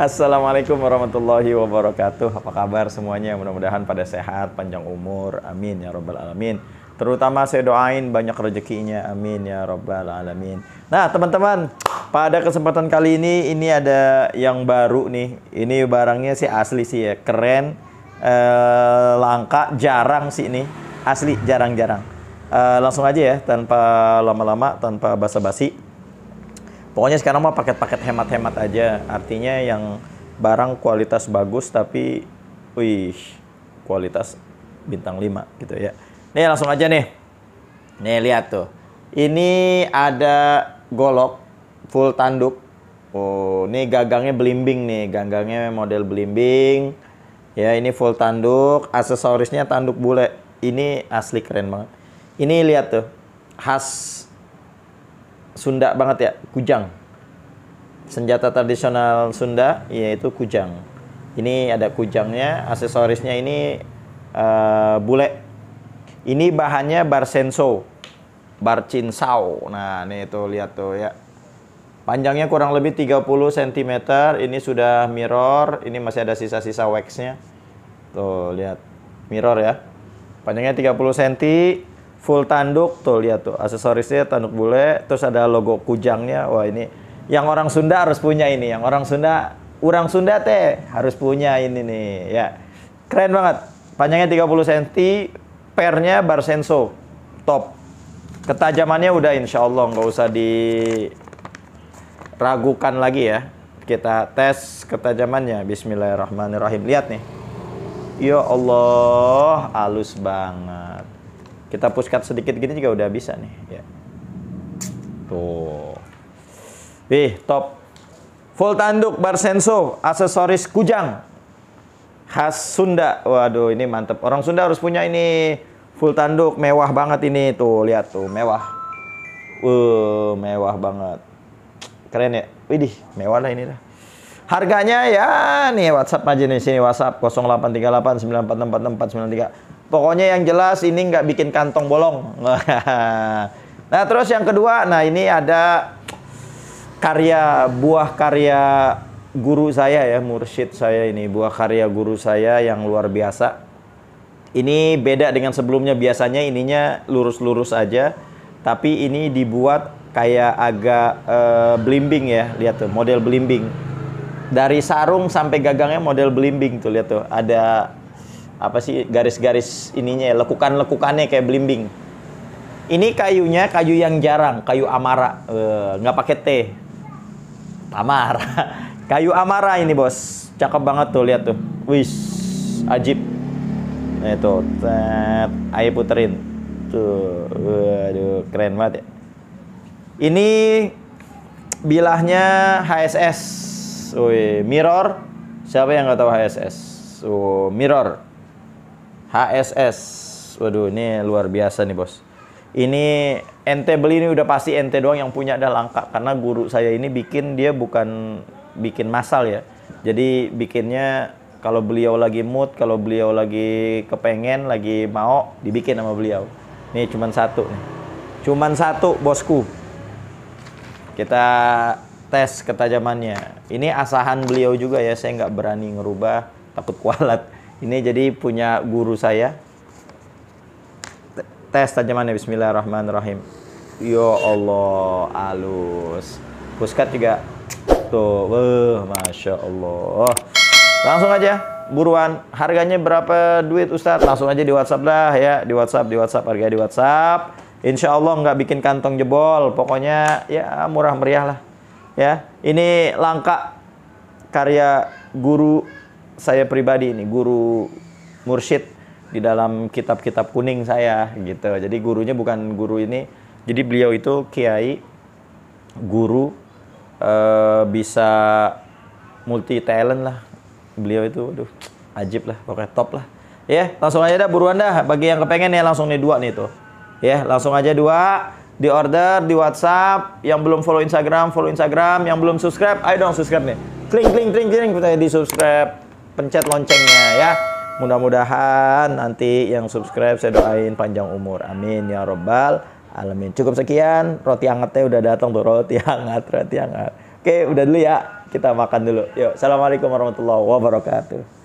Assalamualaikum warahmatullahi wabarakatuh. Apa kabar semuanya? Mudah-mudahan pada sehat, panjang umur. Amin ya robbal alamin. Terutama saya doain banyak rezekinya. Amin ya robbal alamin. Nah teman-teman, pada kesempatan kali ini ada yang baru nih. Ini barangnya sih asli sih ya, keren, langka, jarang sih ini. Asli, jarang-jarang. Langsung aja ya, tanpa lama-lama, tanpa basa-basi. Pokoknya sekarang mah paket-paket hemat-hemat aja. Artinya yang barang kualitas bagus tapi wih, kualitas bintang 5 gitu ya. Nih langsung aja nih. Nih lihat tuh. Ini ada golok full tanduk. Oh, ini gagangnya belimbing nih. Gagangnya model belimbing. Ya, ini full tanduk, aksesorisnya tanduk bule. Ini asli keren banget. Ini lihat tuh. Khas Sunda banget ya, kujang. Senjata tradisional Sunda yaitu kujang. Ini ada kujangnya, aksesorisnya ini bule. Ini bahannya barsenso, barcinsau. Nah, nih tuh lihat tuh ya. Panjangnya kurang lebih 30 cm. Ini sudah mirror, ini masih ada sisa-sisa waxnya. Tuh, lihat. Mirror ya. Panjangnya 30 cm. Full tanduk, tuh lihat tuh aksesorisnya tanduk bule, terus ada logo kujangnya. Wah, ini yang orang Sunda harus punya ini, yang orang Sunda teh harus punya ini nih ya. Keren banget. Panjangnya 30 cm, pernya barsenso. Top. Ketajamannya udah insya Allah nggak usah diragukan lagi ya. Kita tes ketajamannya. Bismillahirrahmanirrahim. Lihat nih. Ya Allah, halus banget. Kita push-cut sedikit gini juga udah bisa nih ya. Tuh. Top. Full tanduk barsenso, aksesoris kujang. Khas Sunda. Waduh, ini mantep. Orang Sunda harus punya ini. Full tanduk, mewah banget ini. Tuh, lihat tuh, mewah. Mewah banget. Keren ya? Widih, mewah lah ini dah. Harganya ya nih WhatsApp aja nih sini, WhatsApp 0838 9464 93. Pokoknya yang jelas ini nggak bikin kantong bolong. Nah terus yang kedua, nah ini ada buah karya guru saya ya, mursyid saya ini, buah karya guru saya yang luar biasa. Ini beda dengan sebelumnya, biasanya ininya lurus-lurus aja, tapi ini dibuat kayak agak belimbing ya, lihat tuh model belimbing. Dari sarung sampai gagangnya model belimbing tuh, lihat tuh ada apa sih garis-garis ininya ya, lekukan-lekukannya kayak belimbing. Ini kayunya kayu yang jarang, kayu amara, nggak pakai T, amara. Kayu amara ini bos, cakep banget tuh, lihat tuh, wis, ajib. Nah itu, ayo puterin, tuh, waduh, keren banget ya. Ini bilahnya HSS, wih, mirror. Siapa yang nggak tahu HSS? Mirror. HSS. Waduh, ini luar biasa nih bos. Ini ente beli ini udah pasti ente doang yang punya, dah langka. Karena guru saya ini dia bukan bikin massal ya. Jadi bikinnya kalau beliau lagi mood, kalau beliau lagi kepengen, lagi mau, dibikin sama beliau. Nih cuman satu nih. Cuman satu bosku. Kita tes ketajamannya. Ini asahan beliau juga ya, saya nggak berani ngerubah, takut kualat. Ini jadi punya guru saya. Tes tajamannya, bismillahirrahmanirrahim. Ya Allah, halus. Puskat juga. Tuh, masya Allah. Langsung aja, buruan. Harganya berapa duit Ustadz? Langsung aja di WhatsApp dah ya. Di WhatsApp, harganya di WhatsApp. Insya Allah nggak bikin kantong jebol. Pokoknya ya murah meriah lah. Ya, ini langka karya guru saya pribadi ini, guru mursyid di dalam kitab-kitab kuning saya gitu. Jadi gurunya bukan guru ini. Jadi beliau itu kiai, guru, bisa multi talent lah. Beliau itu, aduh, ajib lah, pokoknya top lah. Ya, langsung aja dah buruan dah. Bagi yang kepengen ya langsung nih 2 nih tuh. Ya, langsung aja 2. Di order di WhatsApp. Yang belum follow Instagram, yang belum subscribe, ayo dong subscribe nih. Kling, kita di subscribe, pencet loncengnya ya. Mudah-mudahan nanti yang subscribe saya doain panjang umur. Amin ya robbal alamin. Cukup sekian, roti hangatnya udah datang tuh, roti hangat. Oke, udah dulu ya. Kita makan dulu. Yuk, assalamualaikum warahmatullahi wabarakatuh.